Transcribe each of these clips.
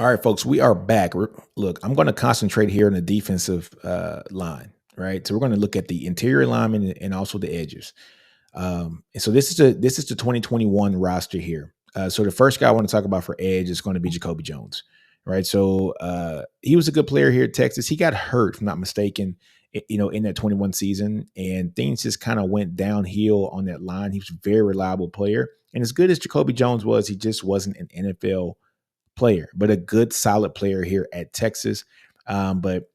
All right, folks, we are back. Look, I'm going to concentrate here on the defensive line, right? So we're going to look at the interior linemen and also the edges. And so this is the 2021 roster here. So the first guy I want to talk about for edge is going to be Jacoby Jones, right? So he was a good player here at Texas. He got hurt, if I'm not mistaken, in that 21 season, and things just kind of went downhill on that line. He was a very reliable player, and as good as Jacoby Jones was, he just wasn't an NFL player, but a good, solid player here at Texas. But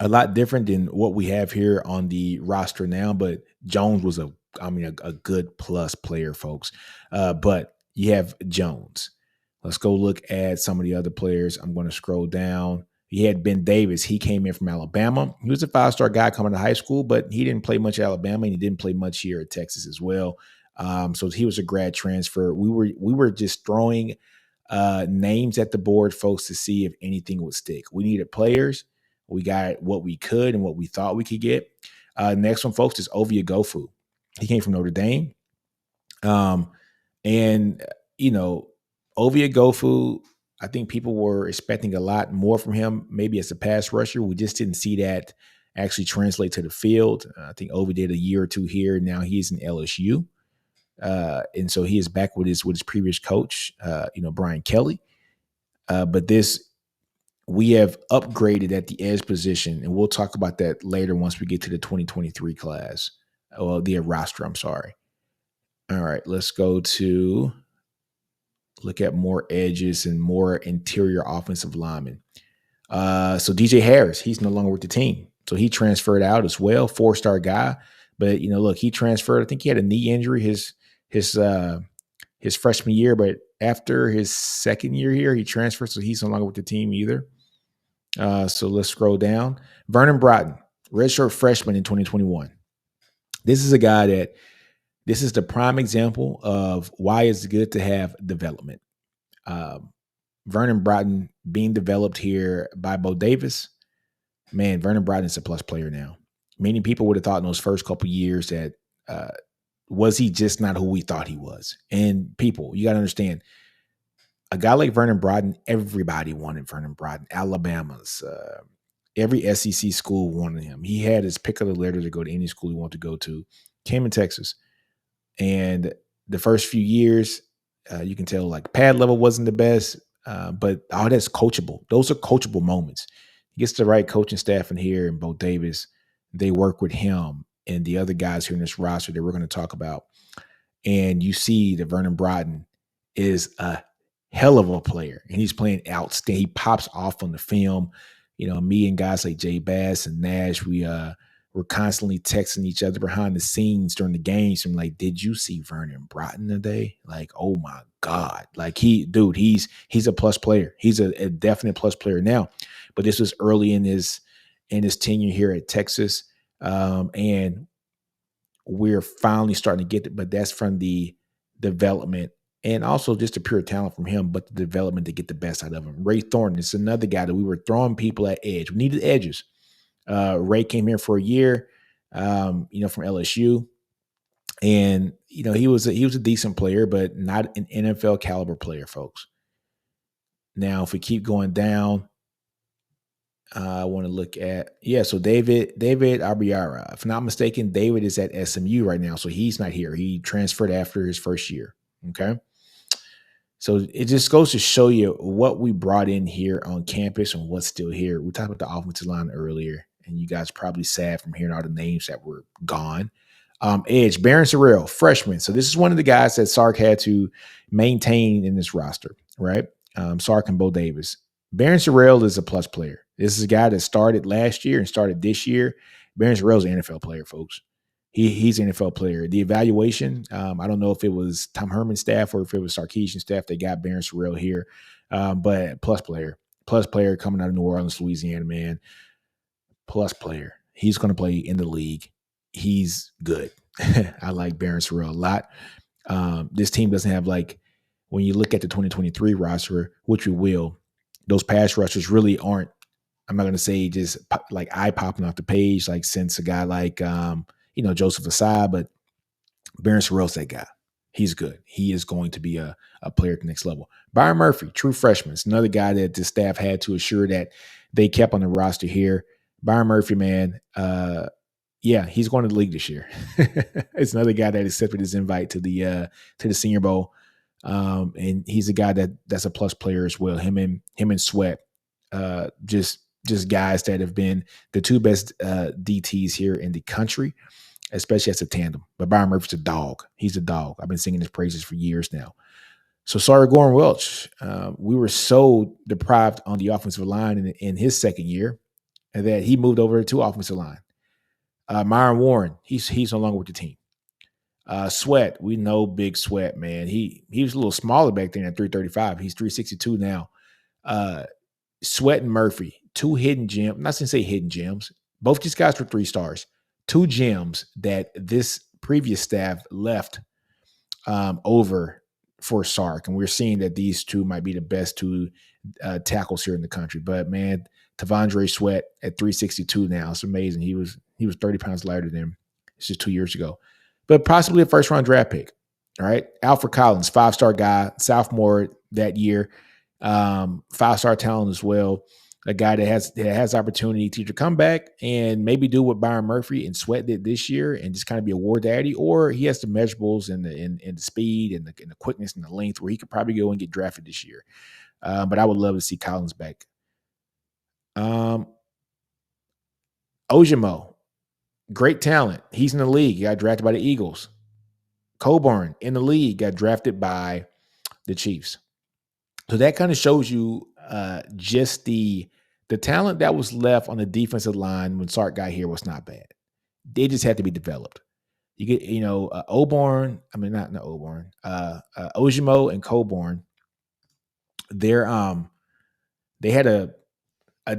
a lot different than what we have here on the roster now. But Jones was a good plus player, folks. But you have Jones. Let's go look at some of the other players. I'm going to scroll down. He had Ben Davis. He came in from Alabama. He was a five-star guy coming to high school, but he didn't play much at Alabama, and he didn't play much here at Texas as well. So he was a grad transfer. We were just throwing names at the board, folks, to see if anything would stick. We needed players. We got what we could and what we thought we could get. Next one, folks, is Ovia Gofu. He came from Notre Dame. Um, and, you know, Ovia Gofu, I think people were expecting a lot more from him, maybe as a pass rusher. We just didn't see that actually translate to the field. I think Ovia did a year or two here. Now he's in LSU. And so he is back with his previous coach, Brian Kelly. But we have upgraded at the edge position, and we'll talk about that later once we get to the 2023 class, or the roster. I'm sorry. All right, let's go to look at more edges and more interior offensive linemen. So DJ Harris, he's no longer with the team, so he transferred out as well. 4-star guy, but look, he transferred. I think he had a knee injury his freshman year, but after his second year here, he transferred, so he's no longer with the team either. So let's scroll down. Vernon Broughton, redshirt freshman in 2021. This is a guy this is the prime example of why it's good to have development. Vernon Broughton being developed here by Bo Davis. Man, Vernon Broughton is a plus player now. Many people would have thought in those first couple years that was he just not who we thought he was? And people, you got to understand, a guy like Vernon Broughton, everybody wanted Vernon Broughton. Alabama's, every SEC school wanted him. He had his pick of the litter to go to any school he wanted to go to. Came in Texas. And the first few years, you can tell like pad level wasn't the best, but all that's coachable. Those are coachable moments. He gets the right coaching staff in here, and Bo Davis, they work with him and the other guys here in this roster that we're going to talk about. And you see that Vernon Broughton is a hell of a player, and he's playing outstanding. He pops off on the film. Me and guys like Jay Bass and Nash, we're constantly texting each other behind the scenes during the games. I'm like, did you see Vernon Broughton today? Like, oh my God. Like he's a plus player. He's a definite plus player now. But this was early in his tenure here at Texas. And we're finally starting to get it, but that's from the development and also just the pure talent from him, but the development to get the best out of him. Ray Thornton is another guy that we were throwing people at edge. We needed edges. Ray came here for a year, from LSU, and he was a decent player, but not an NFL caliber player, folks. Now, if we keep going down, I want to look at so David Abiara. If I'm not mistaken, David is at SMU right now, so he's not here. He transferred after his first year. Okay. So it just goes to show you what we brought in here on campus and what's still here. We talked about the offensive line earlier, and you guys probably sad from hearing all the names that were gone. Edge, Barron Sorrell, freshman. So this is one of the guys that Sark had to maintain in this roster, right? Sark and Bo Davis. Barron Sorrell is a plus player. This is a guy that started last year and started this year. Barron Sorrell is an NFL player, folks. He's an NFL player. The evaluation, I don't know if it was Tom Herman's staff or if it was Sarkisian staff that got Barron Sorrell here, but plus player coming out of New Orleans, Louisiana, man. Plus player. He's going to play in the league. He's good. I like Barron Sorrell a lot. This team doesn't have, like, when you look at the 2023 roster, which we will, those pass rushers really aren't, I'm not going to say just like eye popping off the page, like since a guy like, Joseph Asai, but Barron Sorrell's that guy. He's good. He is going to be a player at the next level. Byron Murphy, true freshman. It's another guy that the staff had to assure that they kept on the roster here. Byron Murphy, man, yeah, he's going to the league this year. It's another guy that accepted his invite to the Senior Bowl, and he's a guy that's a plus player as well. Him and Sweat, just guys that have been the two best DTs here in the country, especially as a tandem. But Byron Murphy's a dog. He's a dog. I've been singing his praises for years now. So sorry, Goran Welch. We were so deprived on the offensive line in his second year that he moved over to offensive line. Myron Warren, he's no longer with the team. Sweat, we know Big Sweat, man. He was a little smaller back then at 335. He's 362 now. Sweat and Murphy, two hidden gems. I'm not going to say hidden gems. Both these guys were 3 stars. 2 gems that this previous staff left over for Sark. And we're seeing that these two might be the best 2 tackles here in the country. But, man, Tavondre Sweat at 362 now. It's amazing. He was 30 pounds lighter than him. It's just 2 years ago. But possibly a first-round draft pick. All right. Alfred Collins, 5-star guy, sophomore that year. 5-star talent as well. A guy that has opportunity to either come back and maybe do what Byron Murphy and Sweat did this year and just kind of be a war daddy, or he has the measurables and the speed and the quickness and the length where he could probably go and get drafted this year. But I would love to see Collins back. Ojimo, great talent. He's in the league. He got drafted by the Eagles. Coburn in the league, got drafted by the Chiefs. So that kind of shows you just the talent that was left on the defensive line when Sark got here was not bad. They just had to be developed. You get, Oborn. I mean, not Oborn. Ojimo and Coburn. They had a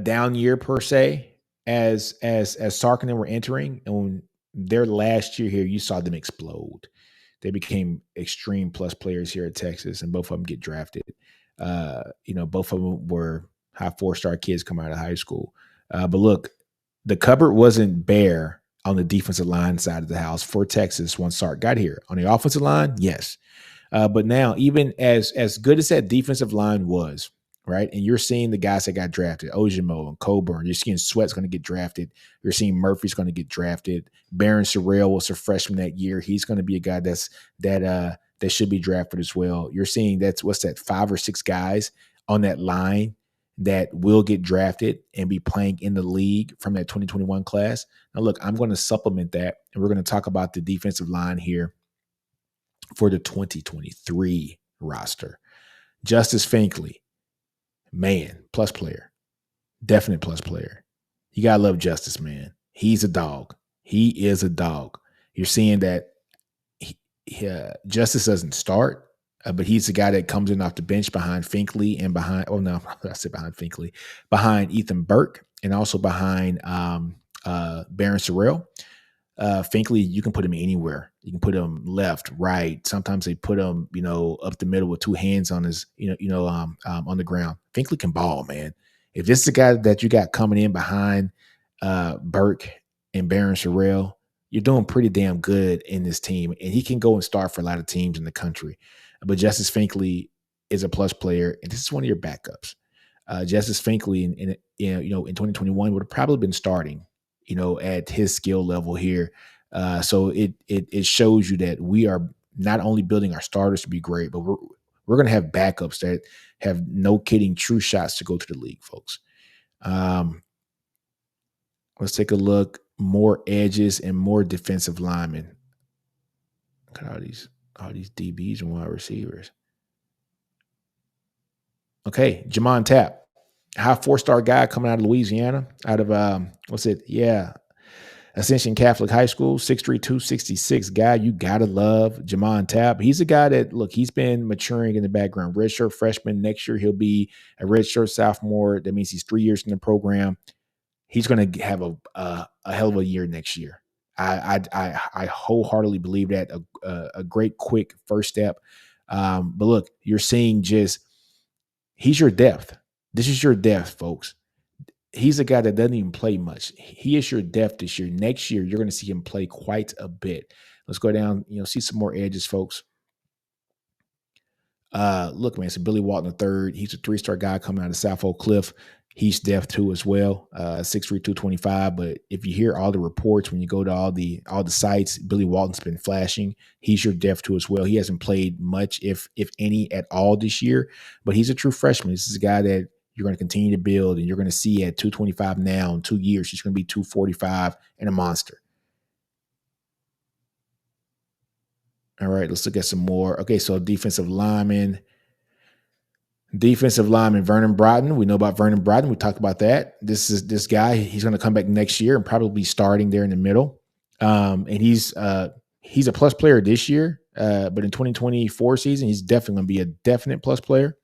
down year per se as Sark and them were entering, and when their last year here, you saw them explode. They became extreme plus players here at Texas, and both of them get drafted. Both of them were high 4-star kids coming out of high school. But look, the cupboard wasn't bare on the defensive line side of the house for Texas once Sark got here. On the offensive line, yes. But now, even as good as that defensive line was, right, and you're seeing the guys that got drafted, Ojimo and Coburn, you're seeing Sweat's going to get drafted. You're seeing Murphy's going to get drafted. Baron Sorrell was a freshman that year. He's going to be a guy that should be drafted as well. You're seeing 5 or 6 guys on that line that will get drafted and be playing in the league from that 2021 class. Now, look, I'm going to supplement that, and we're going to talk about the defensive line here for the 2023 roster. Justice Finkley, man, plus player. Definite plus player. You got to love Justice, man. He's a dog. He is a dog. You're seeing that Justice doesn't start, but he's the guy that comes in off the bench behind Finkley and behind Ethan Burke, and also behind Baron Sorrell. Finkley, you can put him anywhere. You can put him left, right. Sometimes they put him, up the middle with 2 hands on his, on the ground. Finkley can ball, man. If this is the guy that you got coming in behind Burke and Baron Sorrell, you're doing pretty damn good in this team, and he can go and start for a lot of teams in the country. But Justice Finkley is a plus player, and this is one of your backups. Justice Finkley in 2021 would have probably been starting, at his skill level here. So it shows you that we are not only building our starters to be great, but we're going to have backups that have no kidding true shots to go to the league, folks. Let's take a look. More edges and more defensive linemen. Look at all these DBs and wide receivers. Okay, Jamon Tapp, high 4-star guy coming out of Louisiana, out of Ascension Catholic High School, 6'3", 266 guy. You gotta love Jamon Tapp. He's a guy that, look, he's been maturing in the background. Redshirt freshman. Next year he'll be a redshirt sophomore. That means he's 3 years in the program. He's going to have a hell of a year next year. I wholeheartedly believe that a great quick first step. But look, you're seeing he's your depth. This is your depth, folks. He's a guy that doesn't even play much. He is your depth this year. Next year, you're going to see him play quite a bit. Let's go down, see some more edges, folks. Look, man, so Billy Walton III, he's a three-star guy coming out of South Oak Cliff. He's def too as well, 6'3", 225. But if you hear all the reports when you go to all the sites, Billy Walton's been flashing. He's your def too as well. He hasn't played much, if any, at all this year, but he's a true freshman. This is a guy that you're going to continue to build, and you're going to see at 225 now in 2 years, he's going to be 245 and a monster. All right, let's look at some more. Okay, so defensive lineman. Defensive lineman Vernon Broughton. We know about Vernon Broughton. We talked about that. This guy. He's going to come back next year and probably be starting there in the middle. And he's a plus player this year. But in 2024 season, he's definitely going to be a definite plus player.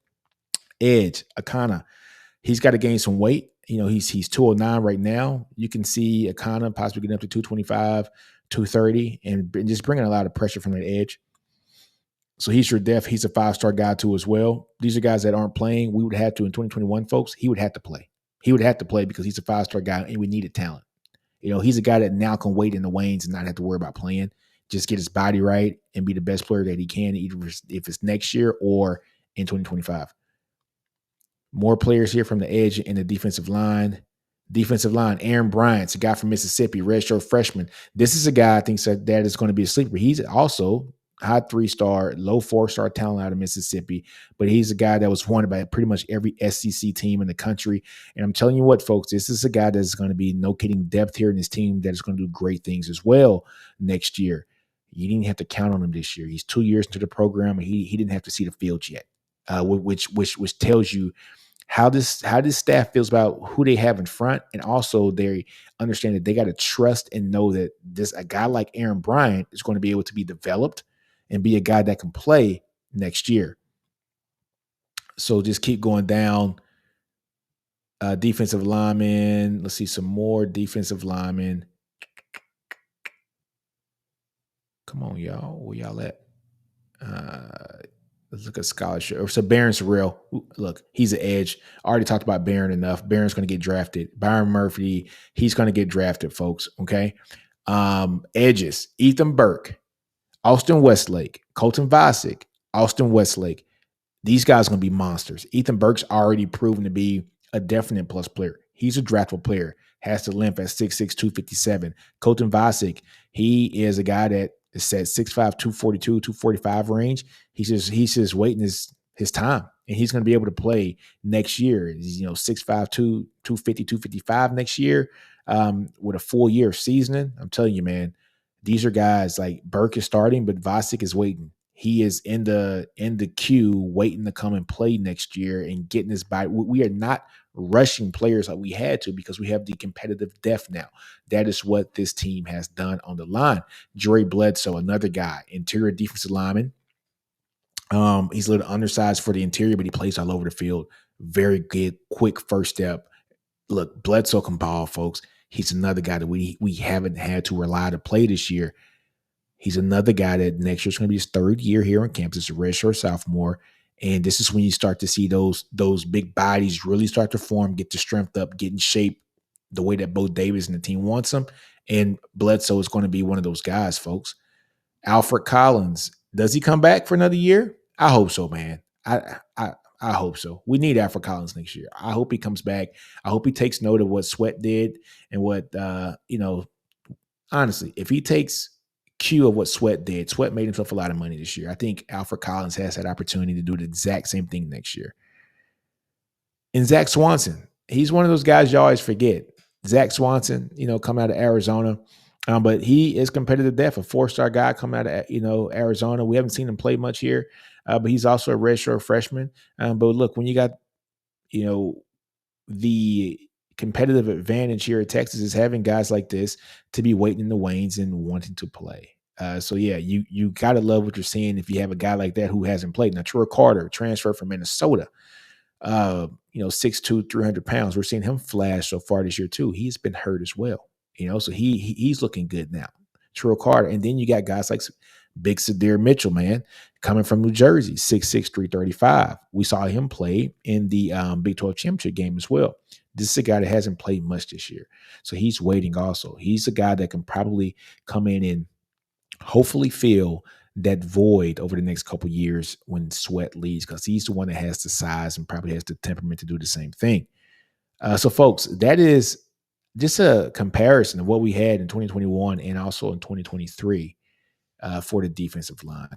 Edge Akana. He's got to gain some weight. He's 209 right now. You can see Akana possibly getting up to 225, 230, and just bringing a lot of pressure from that edge. So he's your def. He's a 5-star guy too as well. These are guys that aren't playing. We would have to in 2021, folks. He would have to play. He would have to play because he's a 5-star guy and we needed talent. He's a guy that now can wait in the wanes and not have to worry about playing. Just get his body right and be the best player that he can, either if it's next year or in 2025. More players here from the edge in the defensive line. Defensive line, Aaron Bryant's a guy from Mississippi, redshirt freshman. This is a guy I think that is going to be a sleeper. He's also high 3-star, low 4-star talent out of Mississippi, but he's a guy that was wanted by pretty much every SEC team in the country. And I'm telling you what, folks, this is a guy that's going to be no kidding depth here in his team that is going to do great things as well next year. You didn't have to count on him this year. He's 2 years into the program, and he didn't have to see the field yet, which tells you how this staff feels about who they have in front, and also they understand that they got to trust and know that a guy like Aaron Bryant is going to be able to be developed and be a guy that can play next year. So just keep going down. Defensive linemen. Let's see some more defensive linemen. Come on, y'all. Where y'all at? Let's look at scholarship. So Barron Sorrell, look, he's an edge. I already talked about Barron enough. Barron's going to get drafted. Byron Murphy, he's going to get drafted, folks. Okay. Edges, Ethan Burke, Austin Westlake, Colton Vasek, Austin Westlake. These guys are going to be monsters. Ethan Burke's already proven to be a definite plus player. He's a draftable player, has the length at 6'6", 257. Colton Vasek, he is a guy that is at 6'5", 242, 245 range. He's just waiting his time, and he's going to be able to play next year. He's 6'5", 250, 255 next year with a full year of seasoning. I'm telling you, man, these are guys like Burke is starting, but Vasek is waiting. He is in the queue waiting to come and play next year and getting his body. We are not rushing players like we had to because we have the competitive depth now. That is what this team has done on the line. Jory Bledsoe, another guy, interior defensive lineman. He's a little undersized for the interior, but he plays all over the field. Very good, quick first step. Look, Bledsoe can ball, folks. He's another guy that we haven't had to rely to play this year. He's another guy that next year's going to be his 3rd year here on campus, a redshirt sophomore. And this is when you start to see those big bodies really start to form, get the strength up, get in shape the way that Bo Davis and the team wants them. And Bledsoe is going to be one of those guys, folks. Alfred Collins, does he come back for another year? I hope so, man. I hope so. We need Alfred Collins next year. I hope he comes back. I hope he takes note of what Sweat did and what, honestly, if he takes cue of what Sweat did, Sweat made himself a lot of money this year. I think Alfred Collins has that opportunity to do the exact same thing next year. And Zach Swanson, he's one of those guys you always forget. Zach Swanson, come out of Arizona. But he is competitive depth, a 4-star guy coming out of, Arizona. We haven't seen him play much here, but he's also a redshirt freshman. But look, when you got, the competitive advantage here at Texas is having guys like this to be waiting in the wanes and wanting to play. So yeah, you gotta love what you're seeing if you have a guy like that who hasn't played. Now, Troy Carter transferred from Minnesota. 6'2", 300 pounds. We're seeing him flash so far this year too. He's been hurt as well. So he's looking good now. Troy Carter, and then you got guys like Big Sadir Mitchell, man, coming from New Jersey, 6'6", 335. We saw him play in the Big 12 championship game as well. This is a guy that hasn't played much this year. So he's waiting also. He's a guy that can probably come in and hopefully fill that void over the next couple years when Sweat leaves, because he's the one that has the size and probably has the temperament to do the same thing. So, folks, that is just a comparison of what we had in 2021 and also in 2023 for the defensive line.